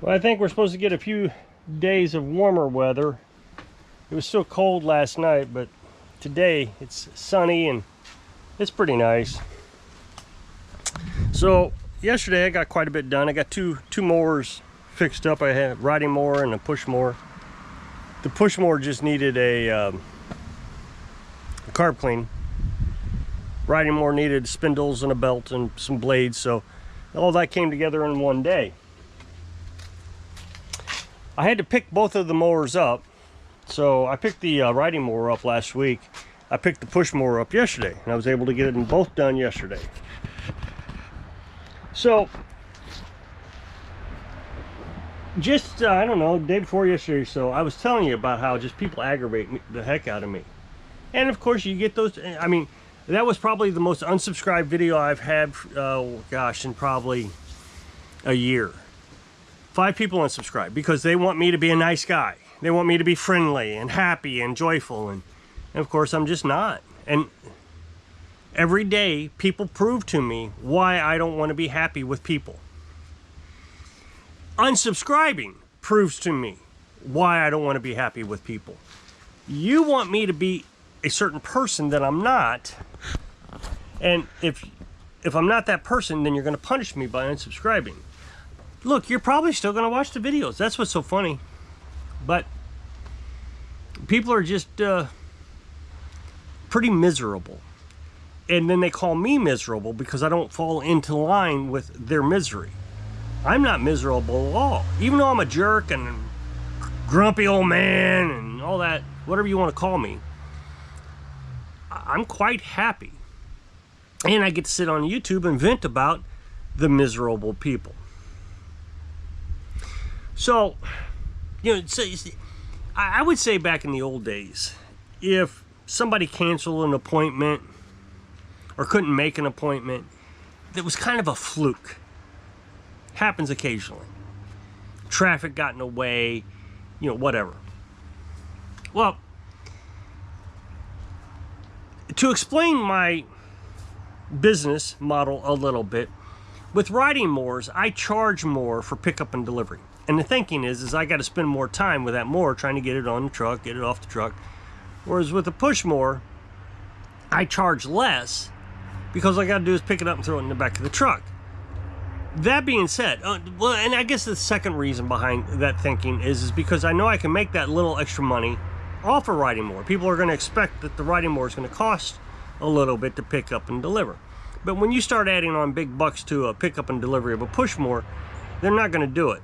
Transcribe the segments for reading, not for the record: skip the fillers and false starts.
Well, I think we're supposed to get a few days of warmer weather. It was still cold last night, but today it's sunny and it's pretty nice. So yesterday I got quite a bit done. I got two mowers fixed up. I had a riding mower and a push mower. The push mower just needed a carb clean. Riding mower needed spindles and a belt and some blades, so all that came together in one day. I had to pick both of the mowers up, so I picked the riding mower up last week. I picked the push mower up yesterday, and I was able to get them both done yesterday. So, just, I don't know, day before yesterday, so I was telling you about how just people aggravate the heck out of me. And of course, you get those, I mean, that was probably the most unsubscribed video I've had, gosh, in probably a year. 5 people unsubscribed because they want me to be a nice guy. They want me to be friendly and happy and joyful, and of course I'm just not. And every day people prove to me why I don't want to be happy with people. Unsubscribing proves to me why I don't want to be happy with people. You want me to be a certain person that I'm not, and if I'm not that person, then you're going to punish me by unsubscribing. Look, you're probably still going to watch the videos. That's what's so funny. But people are just pretty miserable. And then they call me miserable because I don't fall into line with their misery. I'm not miserable at all. Even though I'm a jerk and a grumpy old man and all that, whatever you want to call me, I'm quite happy. And I get to sit on YouTube and vent about the miserable people. So, you know, I would say back in the old days, if somebody canceled an appointment or couldn't make an appointment, it was kind of a fluke. Happens occasionally. Traffic got in the way, you know, whatever. Well, to explain my business model a little bit, with riding mowers, I charge more for pickup and delivery. And the thinking is I got to spend more time with that mower trying to get it on the truck, get it off the truck. Whereas with a push mower, I charge less because all I got to do is pick it up and throw it in the back of the truck. That being said, well, and I guess the second reason behind that thinking is because I know I can make that little extra money off a riding mower. People are going to expect that the riding mower is going to cost a little bit to pick up and deliver. But when you start adding on big bucks to a pickup and delivery of a push mower, they're not going to do it.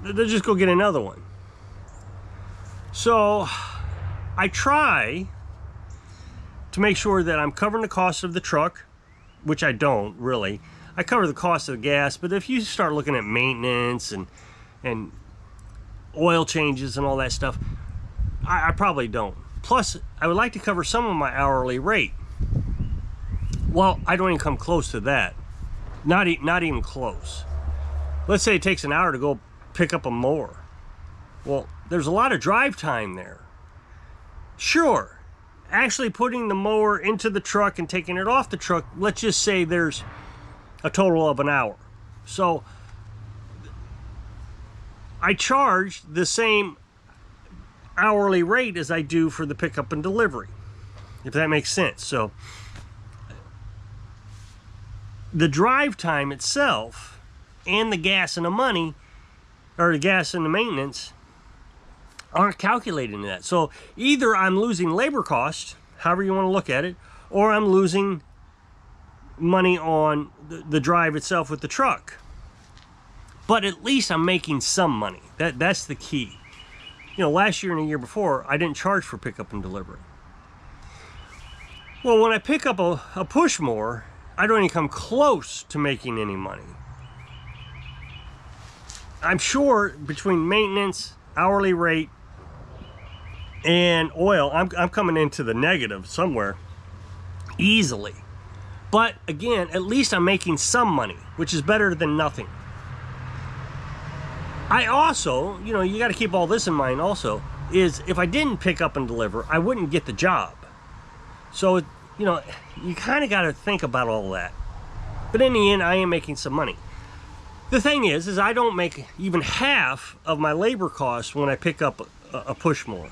They'll just go get another one. So I try to make sure that I'm covering the cost of the truck, which I don't really. I cover the cost of the gas, but if you start looking at maintenance and oil changes and all that stuff, I probably don't. Plus, I would like to cover some of my hourly rate. Well, I don't even come close to that. Not even close. Let's say it takes an hour to go pick up a mower. Well, there's a lot of drive time there. Sure, actually putting the mower into the truck and taking it off the truck, let's just say there's a total of an hour. So I charge the same hourly rate as I do for the pickup and delivery, if that makes sense. So the drive time itself and the gas and the money, or the gas and the maintenance, aren't calculated in that. So either I'm losing labor cost, however you want to look at it, or I'm losing money on the drive itself with the truck. But at least I'm making some money. That's the key. You know, last year and the year before, I didn't charge for pickup and delivery. Well, when I pick up a push mower, I don't even come close to making any money. I'm sure between maintenance, hourly rate, and oil, I'm coming into the negative somewhere easily. But again, at least I'm making some money, which is better than nothing. I also, you know, you got to keep all this in mind also, is if I didn't pick up and deliver, I wouldn't get the job. So, you know, you kind of got to think about all that. But in the end, I am making some money. The thing is I don't make even half of my labor costs when I pick up a push mower.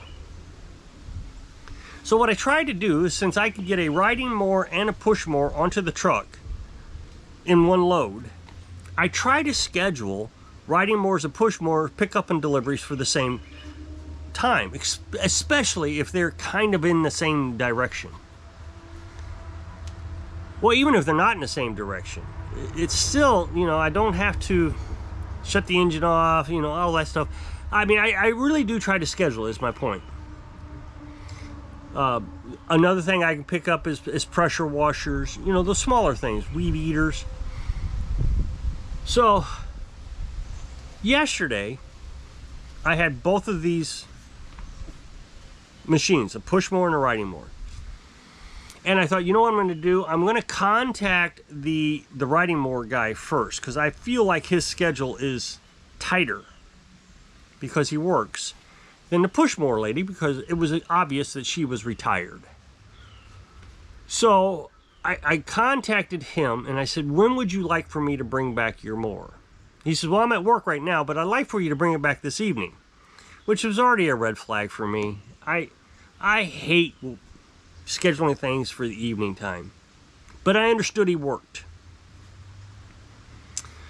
So what I tried to do is, since I could get a riding mower and a push mower onto the truck in one load, I try to schedule riding mowers and push mowers pickup and deliveries for the same time, especially if they're kind of in the same direction. Well, even if they're not in the same direction, it's still, you know, I don't have to shut the engine off, you know, all that stuff. I mean, I really do try to schedule, is my point. Another thing I can pick up is pressure washers, you know, those smaller things, weed eaters. So yesterday I had both of these machines, a push mower and a riding mower. And I thought, you know what I'm going to do? I'm going to contact the riding mower guy first, because I feel like his schedule is tighter because he works than the push mower lady, because it was obvious that she was retired. So I contacted him and I said, when would you like for me to bring back your mower? He said, well, I'm at work right now, but I'd like for you to bring it back this evening, which was already a red flag for me. I hate scheduling things for the evening time, but I understood he worked.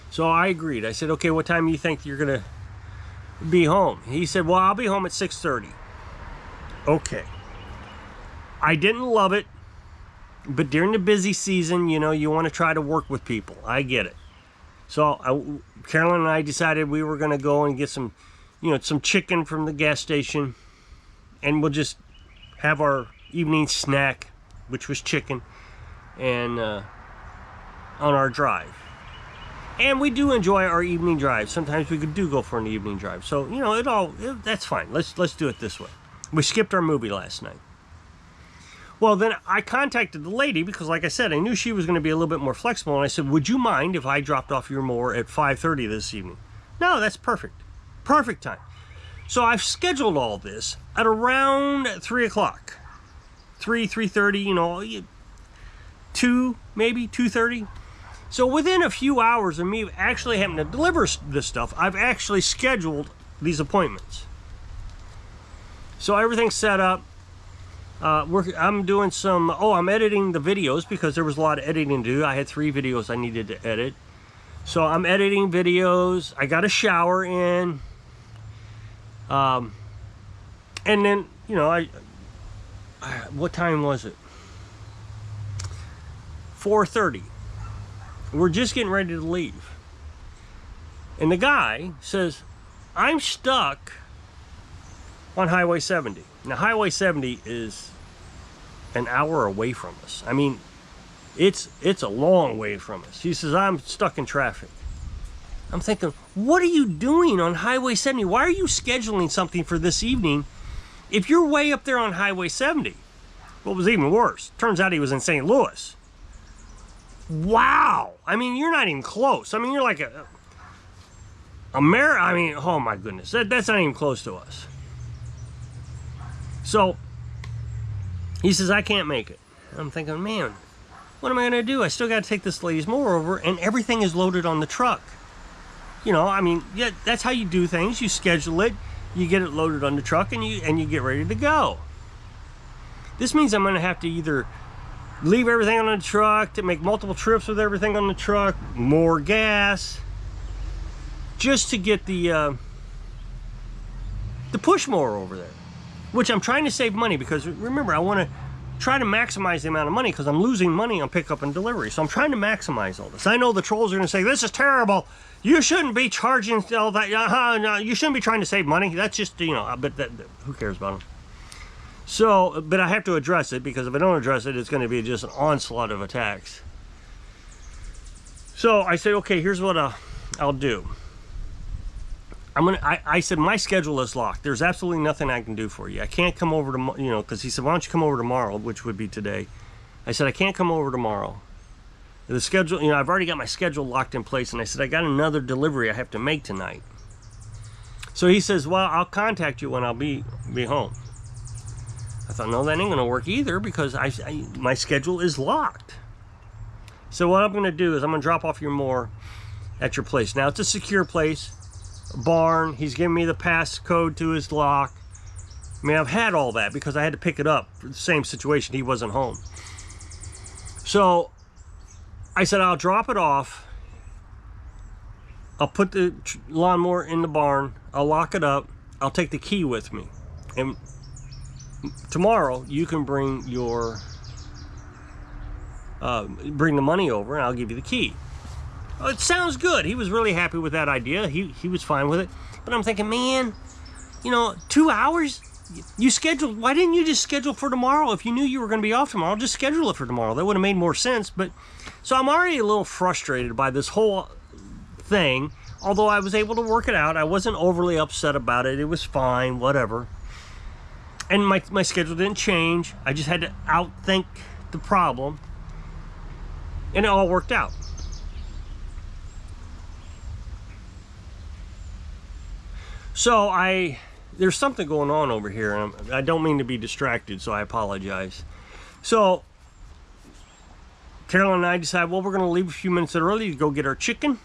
So I agreed. I said, okay, what time do you think you're gonna be home? He said, well, I'll be home at 6:30. Okay. I didn't love it, but during the busy season, you know, you want to try to work with people. I get it. So Carolyn and I decided we were going to go and get some, you know, some chicken from the gas station, and we'll just have our evening snack, which was chicken, and on our drive. And we do enjoy our evening drive. Sometimes we do go for an evening drive. So, you know, that's fine. Let's do it this way. We skipped our movie last night. Well, then I contacted the lady because, like I said, I knew she was going to be a little bit more flexible. And I said, would you mind if I dropped off your mower at 5:30 this evening? No, that's perfect. Perfect time. So I've scheduled all this at around 3 o'clock. 3:30, you know, 2, maybe 2:30. So within a few hours of me actually having to deliver this stuff, I've actually scheduled these appointments. So everything's set up. I'm doing some, I'm editing the videos because there was a lot of editing to do. I had 3 videos I needed to edit. So I'm editing videos. I got a shower in. And then, you know, what time was it? 4:30. We're just getting ready to leave. And the guy says, I'm stuck on Highway 70. Now, Highway 70 is an hour away from us. I mean, it's a long way from us. He says, I'm stuck in traffic. I'm thinking, what are you doing on Highway 70? Why are you scheduling something for this evening if you're way up there on Highway 70? What was even worse, turns out he was in St. Louis. Wow. I mean, you're not even close. I mean, you're like I mean, oh my goodness. That's not even close to us. So he says, I can't make it. I'm thinking, man, what am I going to do? I still got to take this lady's mower over, and everything is loaded on the truck. You know, I mean, yeah, that's how you do things. You schedule it, you get it loaded on the truck, and you get ready to go. This means I'm going to have to either leave everything on the truck, to make multiple trips with everything on the truck, more gas, just to get the push mower over there. Which I'm trying to save money because, remember, I want to try to maximize the amount of money because I'm losing money on pickup and delivery. So I'm trying to maximize all this. I know the trolls are going to say, this is terrible. You shouldn't be charging all that. No, you shouldn't be trying to save money. That's just, you know, but who cares about them? So, but I have to address it because if I don't address it, it's going to be just an onslaught of attacks. So I said, okay, here's what I'll do. I said, my schedule is locked. There's absolutely nothing I can do for you. I can't come over tomorrow, you know, because he said, why don't you come over tomorrow, which would be today. I said, I can't come over tomorrow. The schedule, you know, I've already got my schedule locked in place, and I said, I got another delivery I have to make tonight. So he says, well, I'll contact you when I'll be home. I thought, no, that ain't going to work either because my schedule is locked. So what I'm going to do is I'm going to drop off your mower at your place. Now, it's a secure place, a barn. He's giving me the passcode to his lock. I mean, I've had all that because I had to pick it up for the same situation. He wasn't home. So I said, I'll drop it off. I'll put the lawnmower in the barn. I'll lock it up. I'll take the key with me. And tomorrow you can bring your bring the money over and I'll give you the key. Well, it sounds good. He was really happy with that idea. He was fine with it. But I'm thinking, man, you know, 2 hours? You scheduled, why didn't you just schedule for tomorrow? If you knew you were going to be off tomorrow, just schedule it for tomorrow. That would have made more sense. But so I'm already a little frustrated by this whole thing. Although I was able to work it out. I wasn't overly upset about it. It was fine, whatever. And my schedule didn't change. I just had to outthink the problem. And it all worked out. So there's something going on over here, and I don't mean to be distracted, so I apologize. So Carolyn and I decided, well, we're going to leave a few minutes early to go get our chicken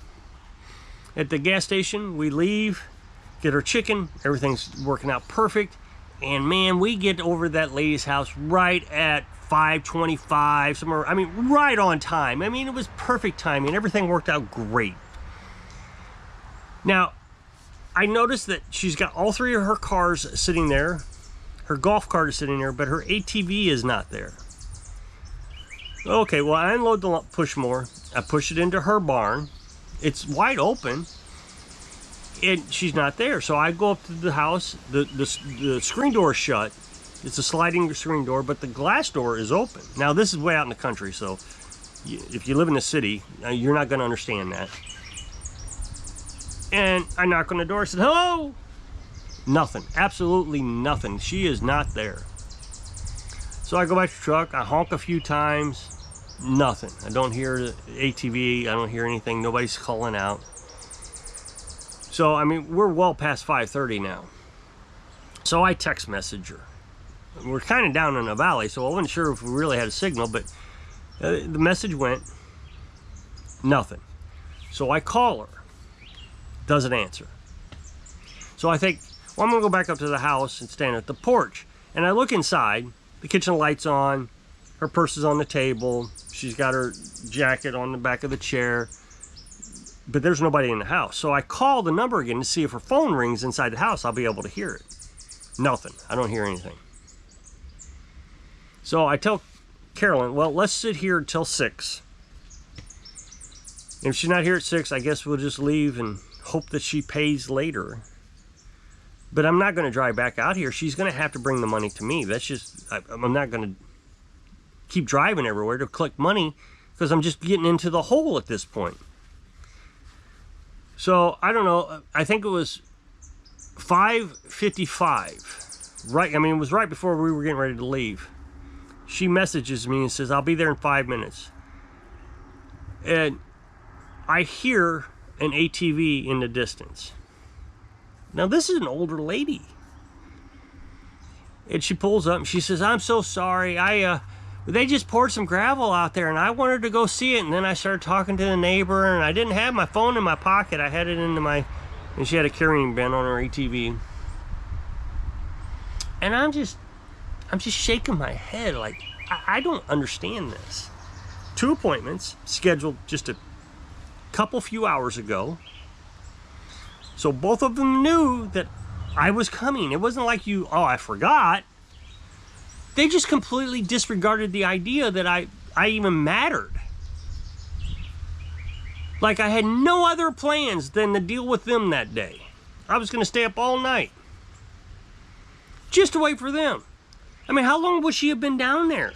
at the gas station. We leave, get our chicken. Everything's working out perfect. And man, we get over that lady's house right at 5:25, somewhere. I mean, right on time. I mean, it was perfect timing. Everything worked out great. Now, I noticed that she's got all three of her cars sitting there. Her golf cart is sitting there, but her ATV is not there. Okay, well, I unload the push mower. I push it into her barn. It's wide open, and she's not there. So I go up to the house. The screen door is shut. It's a sliding screen door, but the glass door is open. Now, this is way out in the country, so if you live in the city, you're not going to understand that. And I knock on the door. I said, hello? Nothing. Absolutely nothing. She is not there. So I go back to the truck. I honk a few times. Nothing. I don't hear the ATV. I don't hear anything. Nobody's calling out. So, I mean, we're well past 5:30 now. So I text message her. We're kind of down in a valley, so I wasn't sure if we really had a signal, but the message went, nothing. So I call her. Doesn't answer. So I think, well, I'm going to go back up to the house and stand at the porch. And I look inside. The kitchen light's on. Her purse is on the table. She's got her jacket on the back of the chair. But there's nobody in the house. So I call the number again to see if her phone rings inside the house. I'll be able to hear it. Nothing. I don't hear anything. So I tell Carolyn, well, let's sit here until 6. If she's not here at 6, I guess we'll just leave and hope that she pays later. But I'm not going to drive back out here. She's going to have to bring the money to me. That's just, I'm not going to keep driving everywhere to collect money because I'm just getting into the hole at this point. So, I don't know. I think it was 5:55. Right, I mean, it was right before we were getting ready to leave. She messages me and says, I'll be there in 5 minutes. And I hear an ATV in the distance. Now, this is an older lady. And she pulls up and she says, I'm so sorry. They just poured some gravel out there and I wanted to go see it. And then I started talking to the neighbor and I didn't have my phone in my pocket. I had it into my, and she had a carrying bin on her ATV. And I'm just shaking my head like, I don't understand this. 2 appointments scheduled just a few hours ago. So both of them knew that I was coming. It wasn't like I forgot. They just completely disregarded the idea that I even mattered. Like I had no other plans than to deal with them that day. I was going to stay up all night just to wait for them. I mean, how long would she have been down there?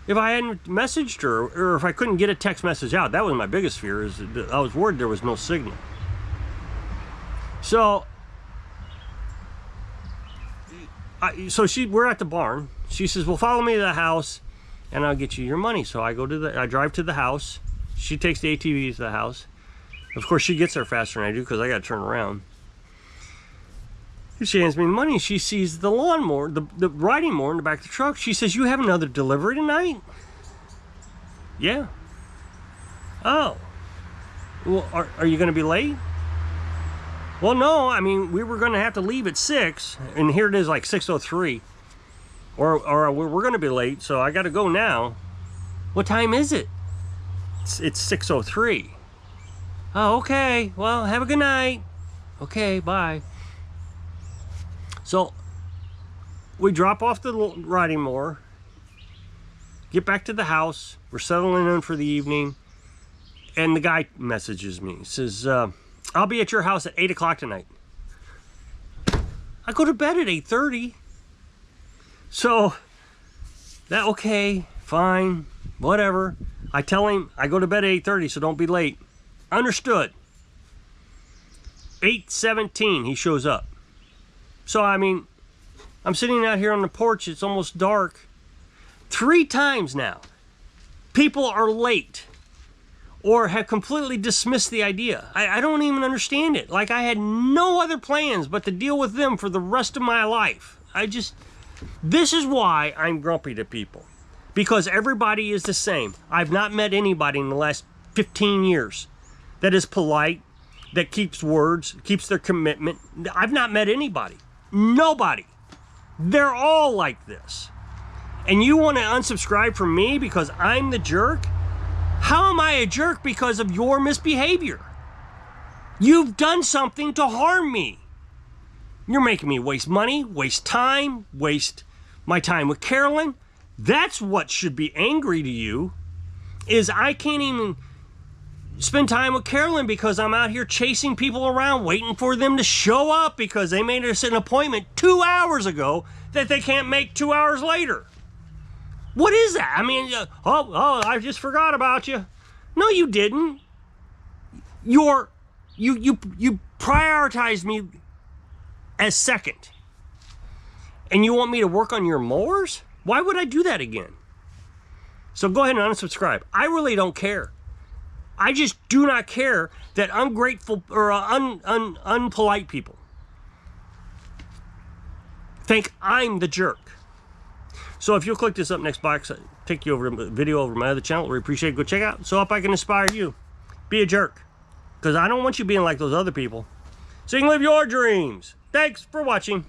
If I hadn't messaged her, or if I couldn't get a text message out, that was my biggest fear, is that I was worried there was no signal. So, we're at the barn. She says, well, follow me to the house, and I'll get you your money. So I drive to the house. She takes the ATV to the house. Of course, she gets there faster than I do, because I got to turn around. She hands me the money. She sees the lawnmower, the riding mower in the back of the truck. She says, you have another delivery tonight? Yeah. Oh. Well, are you going to be late? Well, no, I mean, we were going to have to leave at 6, and here it is like 6:03. Or we're going to be late, so I got to go now. What time is it? It's 6:03. Oh, okay. Well, have a good night. Okay, bye. So, we drop off the riding mower, get back to the house, we're settling in for the evening, and the guy messages me. He says, I'll be at your house at 8 o'clock tonight. I go to bed at 8:30. So, okay, fine, whatever. I tell him I go to bed at 8:30, so don't be late. Understood. 8:17, he shows up. So, I mean, I'm sitting out here on the porch, it's almost dark. 3 times now, people are late or have completely dismissed the idea. I don't even understand it. Like I had no other plans but to deal with them for the rest of my life. This is why I'm grumpy to people. Because everybody is the same. I've not met anybody in the last 15 years that is polite, that keeps words, keeps their commitment. I've not met anybody. Nobody. They're all like this. And you want to unsubscribe from me because I'm the jerk? How am I a jerk because of your misbehavior? You've done something to harm me. You're making me waste money, waste time, waste my time with Carolyn. That's what should be angry to you, is I can't even spend time with Carolyn because I'm out here chasing people around, waiting for them to show up because they made us an appointment 2 hours ago that they can't make 2 hours later. What is that? I mean, I just forgot about you. No, you didn't. You prioritized me as second. And you want me to work on your mowers? Why would I do that again? So go ahead and unsubscribe. I really don't care. I just do not care that ungrateful or unpolite people think I'm the jerk. So if you'll click this up next box, take you over to a video over my other channel. We appreciate it. Go check out. So if I can inspire you, be a jerk. Because I don't want you being like those other people. So you can live your dreams. Thanks for watching.